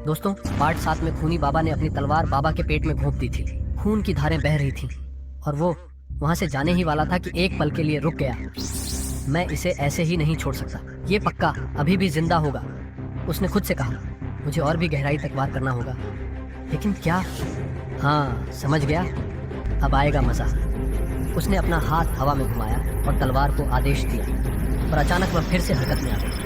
दोस्तों, पार्ट 7 में खूनी बाबा ने अपनी तलवार बाबा के पेट में घोंप दी थी। खून की धारें बह रही थीं और वो वहां से जाने ही वाला था कि एक पल के लिए रुक गया। मैं इसे ऐसे ही नहीं छोड़ सकता, ये पक्का अभी भी जिंदा होगा। उसने खुद से कहा, मुझे और भी गहराई तक वार करना होगा। लेकिन क्या? हाँ, समझ गया, अब आएगा मजा। उसने अपना हाथ हवा में घुमाया और तलवार को आदेश दिया, और अचानक वह फिर से हरकत में आ गई।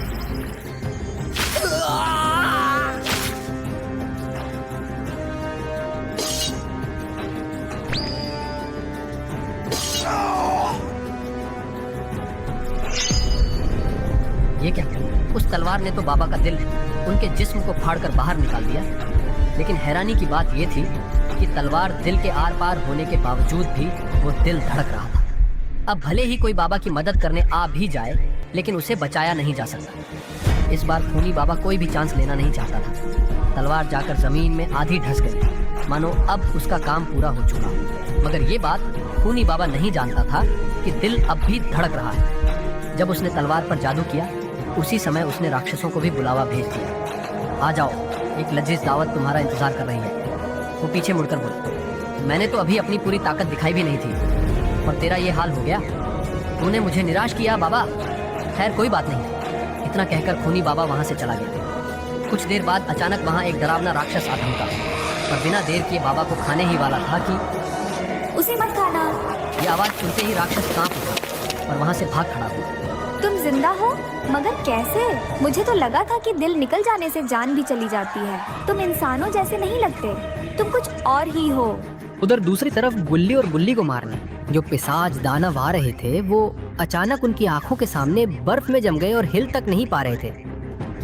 ये क्या? उस तलवार ने तो बाबा का दिल उनके जिस्म को फाड़कर बाहर निकाल दिया। लेकिन हैरानी की बात यह थी कि तलवार दिल के आर पार होने के बावजूद भी वो दिल धड़क रहा था। अब भले ही कोई बाबा की मदद करने आ भी जाए, लेकिन उसे बचाया नहीं जा सकता। इस बार खूनी बाबा कोई भी चांस लेना नहीं चाहता था। तलवार जाकर जमीन में आधी धंस गई, मानो अब उसका काम पूरा हो चुका। मगर ये बात खूनी बाबा नहीं जानता था कि दिल अब भी धड़क रहा है। जब उसने तलवार पर जादू किया, उसी समय उसने राक्षसों को भी बुलावा भेज दिया। आ जाओ, एक लजीज दावत तुम्हारा इंतजार कर रही है। वो पीछे मुड़कर बोला, मैंने तो अभी अपनी पूरी ताकत दिखाई भी नहीं थी और तेरा ये हाल हो गया। तूने मुझे निराश किया बाबा। खैर कोई बात नहीं। इतना कहकर खूनी बाबा वहां से चला गया। कुछ देर बाद अचानक वहां एक डरावना राक्षस आ धमका और बिना देर किए बाबा को खाने ही वाला था कि उसे मत खाना। ये आवाज सुनते ही राक्षस कांप उठा और वहां से भाग खड़ा हुआ। तुम जिंदा हो? मगर कैसे? मुझे तो लगा था कि दिल निकल जाने से जान भी चली जाती है। तुम इंसानों जैसे नहीं लगते, तुम कुछ और ही हो। उधर दूसरी तरफ गुल्ली और गुल्ली को मारने जो पिशाच दानव आ रहे थे, वो अचानक उनकी आंखों के सामने बर्फ में जम गए और हिल तक नहीं पा रहे थे।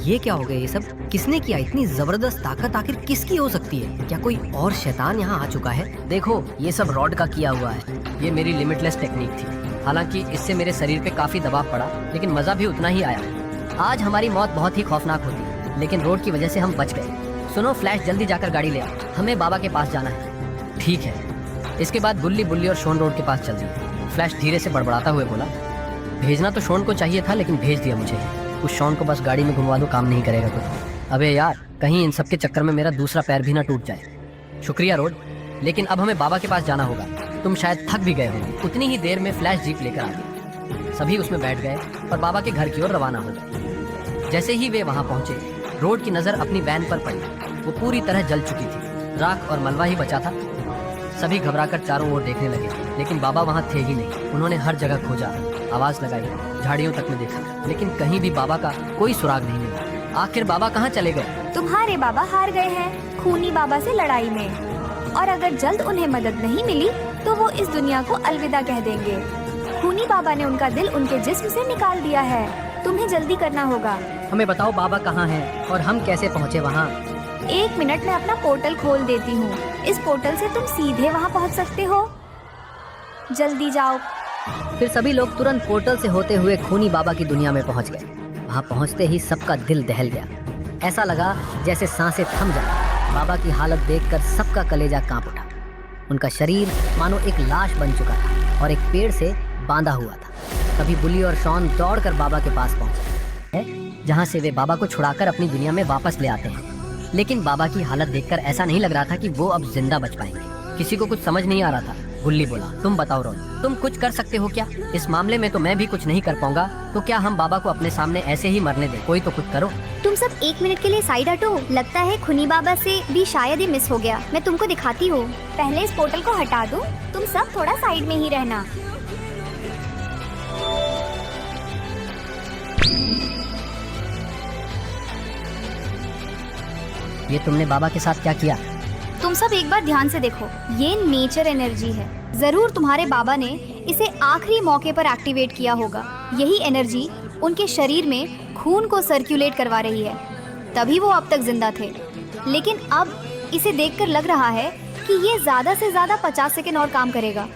ये क्या हो गया? ये सब किसने किया? इतनी जबरदस्त ताकत आखिर किसकी हो सकती है? क्या कोई और शैतान यहाँ आ चुका है? देखो, ये सब रॉड का किया हुआ है। ये मेरी लिमिटलेस टेक्निक थी। हालांकि इससे मेरे शरीर पे काफी दबाव पड़ा, लेकिन मजा भी उतना ही आया। आज हमारी मौत बहुत ही खौफनाक होती, लेकिन रोड की वजह से हम बच गए। सुनो फ्लैश, जल्दी जाकर गाड़ी ले आओ, हमें बाबा के पास जाना है। ठीक है। इसके बाद गुल्ली, बुल्ली और शोन रोड के पास चल दी। फ्लैश धीरे से बड़बड़ाता हुए बोला, भेजना तो शोन को चाहिए था, लेकिन भेज दिया मुझे। उस शोन को बस गाड़ी में घुमवा दो, काम नहीं करेगा तो। अबे यार, कहीं इन सब के चक्कर में मेरा दूसरा पैर भी ना टूट जाए। शुक्रिया रोड, लेकिन अब हमें बाबा के पास जाना होगा। तुम शायद थक भी गए होंगे। उतनी ही देर में फ्लैश जीप लेकर आ गई। सभी उसमें बैठ गए और बाबा के घर की ओर रवाना हो गए। जैसे ही वे वहां पहुंचे, रोड की नजर अपनी वैन पर पड़ी। वो पूरी तरह जल चुकी थी, राख और मलबा ही बचा था। सभी घबराकर चारों ओर देखने लगे, लेकिन बाबा वहां थे ही नहीं। उन्होंने हर जगह खोजा, आवाज लगाई, झाड़ियों तक में देखा, लेकिन कहीं भी बाबा का कोई सुराग नहीं मिला। आखिर बाबा कहाँ चले गए? तुम्हारे बाबा हार गए हैं खूनी बाबा से लड़ाई में, और अगर जल्द उन्हें मदद नहीं मिली तो वो इस दुनिया को अलविदा कह देंगे। खूनी बाबा ने उनका दिल उनके जिस्म से निकाल दिया है। तुम्हें जल्दी करना होगा। हमें बताओ बाबा कहाँ हैं और हम कैसे पहुँचे वहाँ? 1 मिनट में अपना पोर्टल खोल देती हूँ। इस पोर्टल से तुम सीधे वहाँ पहुँच सकते हो। जल्दी जाओ। फिर सभी लोग तुरंत पोर्टल से होते हुए खूनी बाबा की दुनिया में पहुँच गए। वहाँ पहुँचते ही सबका दिल दहल गया। ऐसा लगा जैसे सांसें थम जाए। बाबा की हालत देखकर सबका कलेजा कांप उठा। उनका शरीर मानो एक लाश बन चुका था और एक पेड़ से बांधा हुआ था। तभी बुली और शॉन दौड़कर बाबा के पास पहुंचे, जहां से वे बाबा को छुड़ाकर अपनी दुनिया में वापस ले आते हैं। लेकिन बाबा की हालत देखकर ऐसा नहीं लग रहा था कि वो अब जिंदा बच पाएंगे। किसी को कुछ समझ नहीं आ रहा था। बुल्ली बोला, तुम बताओ रोन, तुम कुछ कर सकते हो क्या? इस मामले में तो मैं भी कुछ नहीं कर पाऊंगा, तो क्या हम बाबा को अपने सामने ऐसे ही मरने दें? कोई तो कुछ करो। तुम सब 1 मिनट के लिए साइड हटो। लगता है खूनी बाबा से भी शायद ही मिस हो गया। मैं तुमको दिखाती हूँ। पहले इस पोर्टल को हटा दो। तुम सब थोड़ा साइड में ही रहना। ये तुमने बाबा के साथ क्या किया? तुम सब एक बार ध्यान से देखो। ये नेचर एनर्जी है। जरूर तुम्हारे बाबा ने इसे आखिरी मौके पर एक्टिवेट किया होगा। यही एनर्जी उनके शरीर में खून को सर्कुलेट करवा रही है, तभी वो अब तक जिंदा थे। लेकिन अब इसे देखकर लग रहा है कि ये ज़्यादा से ज़्यादा 50 सेकंड और काम करेगा।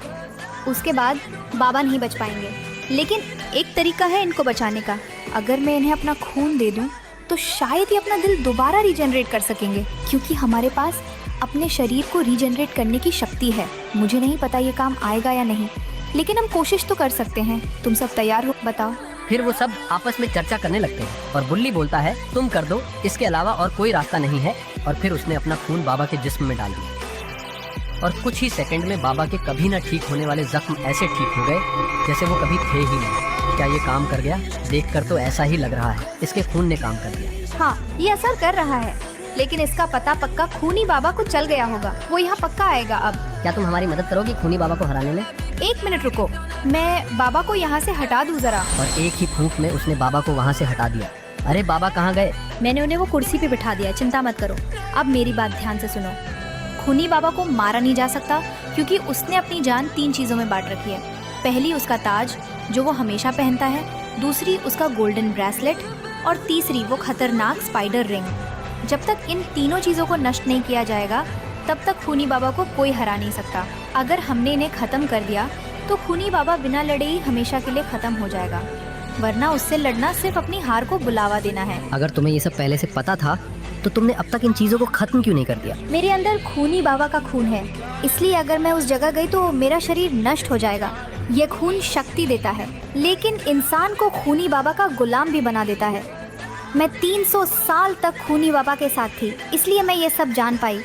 उसके बाद बाबा नहीं बच पाएंगे। लेकिन एक तरीका है इनको बचाने का। अगर मैं इन्हें अपना खून दे दूं तो शायद ही अपना दिल दोबारा रीजनरेट कर सकेंगे, क्योंकि हमारे पास अपने शरीर को रीजनरेट करने की शक्ति है। मुझे नहीं पता ये काम आएगा या नहीं, लेकिन हम कोशिश तो कर सकते हैं। तुम सब तैयार हो? बताओ। फिर वो सब आपस में चर्चा करने लगते हैं और बुल्ली बोलता है, तुम कर दो, इसके अलावा और कोई रास्ता नहीं है। और फिर उसने अपना खून बाबा के जिस्म में डाल दिया और कुछ ही सेकंड में बाबा के कभी ना ठीक होने वाले जख्म ऐसे ठीक हो गए जैसे वो कभी थे ही नहीं। क्या ये काम कर गया? देखकर तो ऐसा ही लग रहा है, इसके खून ने काम कर दिया। हाँ, ये असर कर रहा है, लेकिन इसका पता पक्का खूनी बाबा को चल गया होगा। वो यहाँ पक्का आएगा अब। क्या तुम हमारी मदद करोगी खूनी बाबा को हराने में? 1 मिनट रुको, मैं बाबा को यहाँ से हटा दूँ जरा। और एक ही फूंक में उसने बाबा को वहाँ से हटा दिया। अरे बाबा कहाँ गए? मैंने उन्हें वो कुर्सी पे बिठा दिया, चिंता मत करो। अब मेरी बात ध्यान से सुनो। खूनी बाबा को मारा नहीं जा सकता क्योंकि उसने अपनी जान 3 चीजों में बांट रखी है। पहली उसका ताज जो वो हमेशा पहनता है, दूसरी उसका गोल्डन ब्रेसलेट और तीसरी वो खतरनाक स्पाइडर रिंग। जब तक इन तीनों चीजों को नष्ट नहीं किया जाएगा तब तक खूनी बाबा को कोई हरा नहीं सकता। अगर हमने इन्हें खत्म कर दिया तो खूनी बाबा बिना लड़े ही हमेशा के लिए खत्म हो जाएगा, वरना उससे लड़ना सिर्फ अपनी हार को बुलावा देना है। अगर तुम्हें ये सब पहले से पता था तो तुमने अब तक इन चीजों को खत्म क्यों नहीं कर दिया? मेरे अंदर खूनी बाबा का खून है, इसलिए अगर मैं उस जगह गई तो मेरा शरीर नष्ट हो जाएगा। ये खून शक्ति देता है, लेकिन इंसान को खूनी बाबा का गुलाम भी बना देता है। मैं 300 साल तक खूनी बाबा के साथ थी, इसलिए मैं ये सब जान पाई।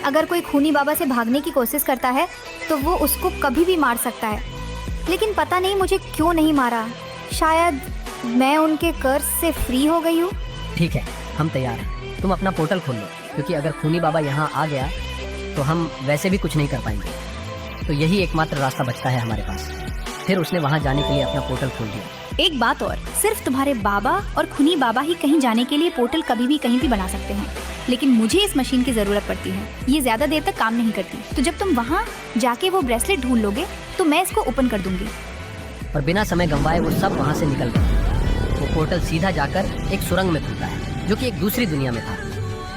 अगर कोई खूनी बाबा से भागने की कोशिश करता है तो वो उसको कभी भी मार सकता है, लेकिन पता नहीं मुझे क्यों नहीं मारा। शायद मैं उनके कर्ज से फ्री हो गई हूँ। ठीक है, हम तैयार हैं। तुम अपना पोर्टल खोल लो, क्योंकि अगर खूनी बाबा यहाँ आ गया तो हम वैसे भी कुछ नहीं कर पाएंगे। तो यही एकमात्र रास्ता बचता है हमारे पास। फिर उसने वहाँ जाने के लिए अपना पोर्टल खोल दिया। एक बात और, सिर्फ तुम्हारे बाबा और खूनी बाबा ही कहीं जाने के लिए पोर्टल कभी भी कहीं भी बना सकते हैं, लेकिन मुझे इस मशीन की जरूरत पड़ती है। ये ज्यादा देर तक काम नहीं करती, तो जब तुम वहाँ जाके वो ब्रेसलेट ढूंढ लोगे तो मैं इसको ओपन कर दूंगी। और बिना समय गंवाए वो सब वहाँ से निकल गए। वो पोर्टल सीधा जाकर एक सुरंग में खुलता है जो कि एक दूसरी दुनिया में था,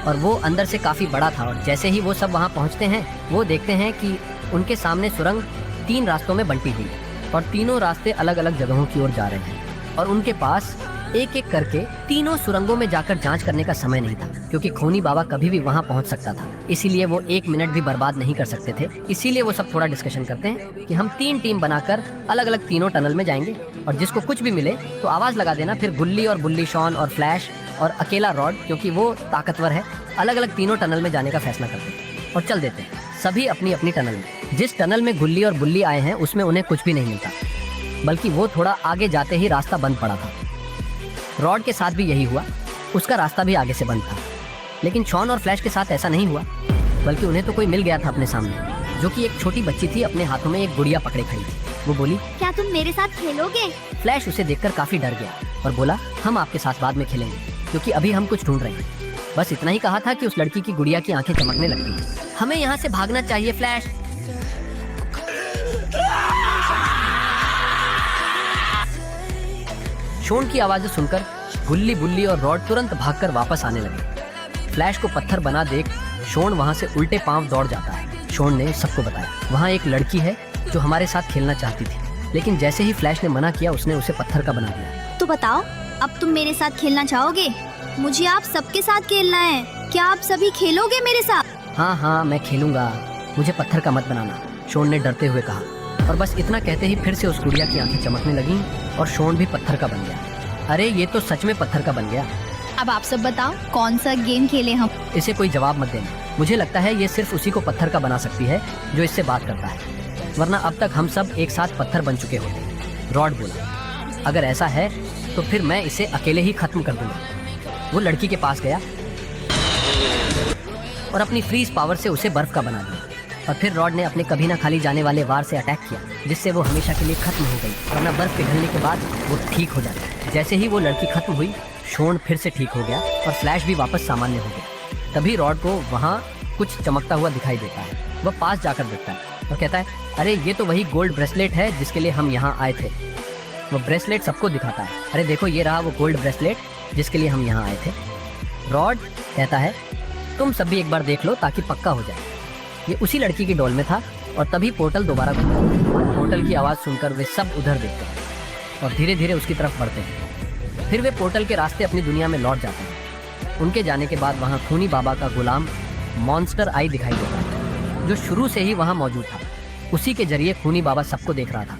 और वो अंदर से काफी बड़ा था। और जैसे ही वो सब वहाँ पहुँचते हैं वो देखते हैं कि उनके सामने सुरंग 3 रास्तों में बंटी हुई है और तीनों रास्ते अलग अलग जगहों की ओर जा रहे हैं। और उनके पास एक एक करके तीनों सुरंगों में जाकर जांच करने का समय नहीं था, क्योंकि खूनी बाबा कभी भी वहां पहुंच सकता था। इसीलिए वो 1 मिनट भी बर्बाद नहीं कर सकते थे। इसीलिए वो सब थोड़ा डिस्कशन करते हैं कि हम 3 टीम बनाकर अलग अलग तीनों टनल में जाएंगे, और जिसको कुछ भी मिले तो आवाज लगा देना। फिर गुल्ली और बुल्ली, शॉन और फ्लैश और अकेला रॉड, क्योंकि वो ताकतवर है, अलग अलग तीनों टनल में जाने का फैसला करते हैं और चल देते हैं सभी अपनी अपनी टनल में। जिस टनल में गुल्ली और बुल्ली आए हैं उसमें उन्हें कुछ भी नहीं मिलता, बल्कि वो थोड़ा आगे जाते ही रास्ता बंद पड़ा था। रॉड के साथ भी यही हुआ, उसका रास्ता भी आगे से बंद था। लेकिन शॉन और फ्लैश के साथ ऐसा नहीं हुआ, बल्कि उन्हें तो कोई मिल गया था अपने सामने, जो कि एक छोटी बच्ची थी, अपने हाथों में एक गुड़िया पकड़े खड़ी थी। वो बोली, क्या तुम मेरे साथ खेलोगे? फ्लैश उसे देखकर काफी डर गया और बोला, हम आपके साथ बाद में खेलेंगे, क्योंकि अभी हम कुछ ढूंढ रहे हैं। बस इतना ही कहा था कि उस लड़की की गुड़िया की आंखें चमकने लगती। हमें यहाँ से भागना चाहिए फ्लैश। शॉन की आवाजें सुनकर गुल्ली, बुल्ली और रॉड तुरंत भागकर वापस आने लगे। फ्लैश को पत्थर बना देख शॉन वहाँ से उल्टे पांव दौड़ जाता है। शॉन ने सबको बताया, वहाँ एक लड़की है जो हमारे साथ खेलना चाहती थी, लेकिन जैसे ही फ्लैश ने मना किया उसने उसे पत्थर का बना दिया। तो बताओ, अब तुम मेरे साथ खेलना चाहोगे? मुझे आप सबके साथ खेलना है। क्या आप सभी खेलोगे मेरे साथ? हाँ हाँ, मैं खेलूंगा, मुझे पत्थर का मत बनाना, शॉन ने डरते हुए कहा। और बस इतना कहते ही फिर से उस गुड़िया की आंखें चमकने लगीं और शॉन भी पत्थर का बन गया। अरे ये तो सच में पत्थर का बन गया। अब आप सब बताओ, कौन सा गेम खेलें हम? इसे कोई जवाब मत देना, मुझे लगता है ये सिर्फ उसी को पत्थर का बना सकती है जो इससे बात करता है, वरना अब तक हम सब एक साथ पत्थर बन चुके होते। रॉड बोला, अगर ऐसा है तो फिर मैं इसे अकेले ही खत्म कर दूंगा। वो लड़की के पास गया और अपनी फ्रीज पावर से उसे बर्फ का बना दिया। और फिर रॉड ने अपने कभी ना खाली जाने वाले वार से अटैक किया, जिससे वो हमेशा के लिए खत्म हो गई, वरना बर्फ पिघलने के बाद वो ठीक हो जाती। जैसे ही वो लड़की खत्म हुई, शॉन फिर से ठीक हो गया और फ्लैश भी वापस सामान्य हो गया। तभी रॉड को वहाँ कुछ चमकता हुआ दिखाई देता है। वह पास जाकर देखता है और कहता है, अरे ये तो वही गोल्ड ब्रेसलेट है जिसके लिए हम यहाँ आए थे। वो ब्रेसलेट सबको दिखाता है, अरे देखो ये रहा वो गोल्ड ब्रेसलेट जिसके लिए हम यहाँ आए थे। रॉड कहता है, तुम सब भी एक बार देख लो ताकि पक्का हो जाए। ये उसी लड़की की डोल में था। और तभी पोर्टल दोबारा खुलता। पोर्टल की आवाज़ सुनकर वे सब उधर देखते हैं और धीरे धीरे उसकी तरफ बढ़ते हैं। फिर वे पोर्टल के रास्ते अपनी दुनिया में लौट जाते हैं। उनके जाने के बाद वहाँ खूनी बाबा का गुलाम मॉन्स्टर आई दिखाई देता है, जो शुरू से ही वहाँ मौजूद था। उसी के जरिए खूनी बाबा सबको देख रहा था।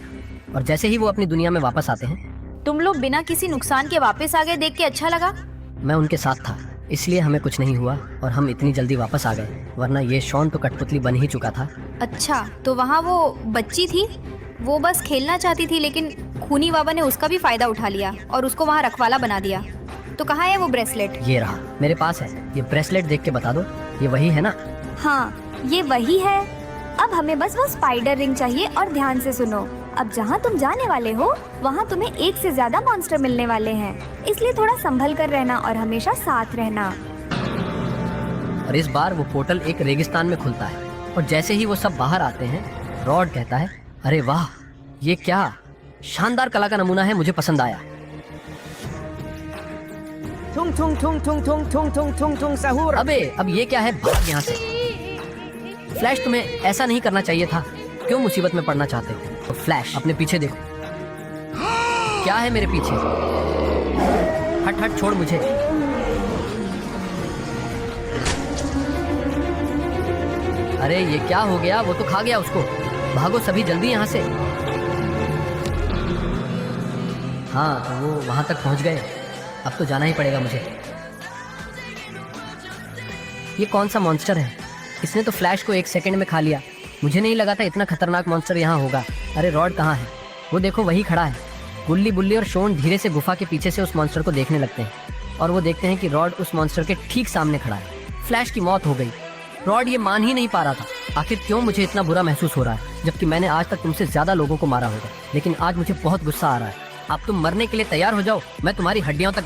और जैसे ही वो अपनी दुनिया में वापस आते हैं, तुम लोग बिना किसी नुकसान के वापस आ गए देख के अच्छा लगा। मैं उनके साथ था, इसलिए हमें कुछ नहीं हुआ और हम इतनी जल्दी वापस आ गए, वरना ये शॉन तो कठपुतली बन ही चुका था। अच्छा, तो वहाँ वो बच्ची थी, वो बस खेलना चाहती थी, लेकिन खूनी बाबा ने उसका भी फायदा उठा लिया और उसको वहाँ रखवाला बना दिया। तो कहाँ है वो ब्रेसलेट? ये रहा, मेरे पास है। ये ब्रेसलेट देख के बता दो, ये वही है ना? हाँ, ये वही है। अब हमें बस वो स्पाइडर रिंग चाहिए और ध्यान से सुनो। अब जहाँ तुम जाने वाले हो वहाँ तुम्हें एक से ज्यादा मॉन्स्टर मिलने वाले हैं, इसलिए थोड़ा संभल कर रहना और हमेशा साथ रहना। और इस बार वो पोर्टल एक रेगिस्तान में खुलता है और जैसे ही वो सब बाहर आते हैं, रॉड कहता है, अरे वाह, ये क्या शानदार कला का नमूना है, मुझे पसंद आया। थुंग थुंग थुंग थुंग थुंग थुंग थुंग थुंग थुंग सहूर। अबे अब ये क्या है, भाग यहाँ से। फ्लैश, तुम्हें ऐसा नहीं करना चाहिए था, क्यों मुसीबत में पड़ना चाहते हो? तो फ्लैश, अपने पीछे देखो। क्या है मेरे पीछे? हट हट, छोड़ मुझे। अरे ये क्या हो गया, वो तो खा गया उसको। भागो सभी जल्दी यहाँ से। हाँ, तो वो वहां तक पहुंच गए, अब तो जाना ही पड़ेगा मुझे। ये कौन सा मॉन्स्टर है? इसने तो फ्लैश को 1 सेकंड में खा लिया। मुझे नहीं लगा था इतना खतरनाक मॉन्स्टर यहाँ होगा। अरे रॉड कहाँ है? वो देखो, वही खड़ा है। गुल्ली बुल्ली और शोन धीरे से गुफा के पीछे से उस मॉन्स्टर को देखने लगते हैं और वो देखते हैं कि रॉड उस मॉन्स्टर के ठीक सामने खड़ा है। फ्लैश की मौत हो गई। रॉड ये मान ही नहीं पा रहा था, आखिर क्यों मुझे इतना बुरा महसूस हो रहा है, जबकि मैंने आज तक तुमसे ज्यादा लोगों को मारा होगा। लेकिन आज मुझे बहुत गुस्सा आ रहा है। अब तुम मरने के लिए तैयार हो जाओ, मैं तुम्हारी हड्डियों तक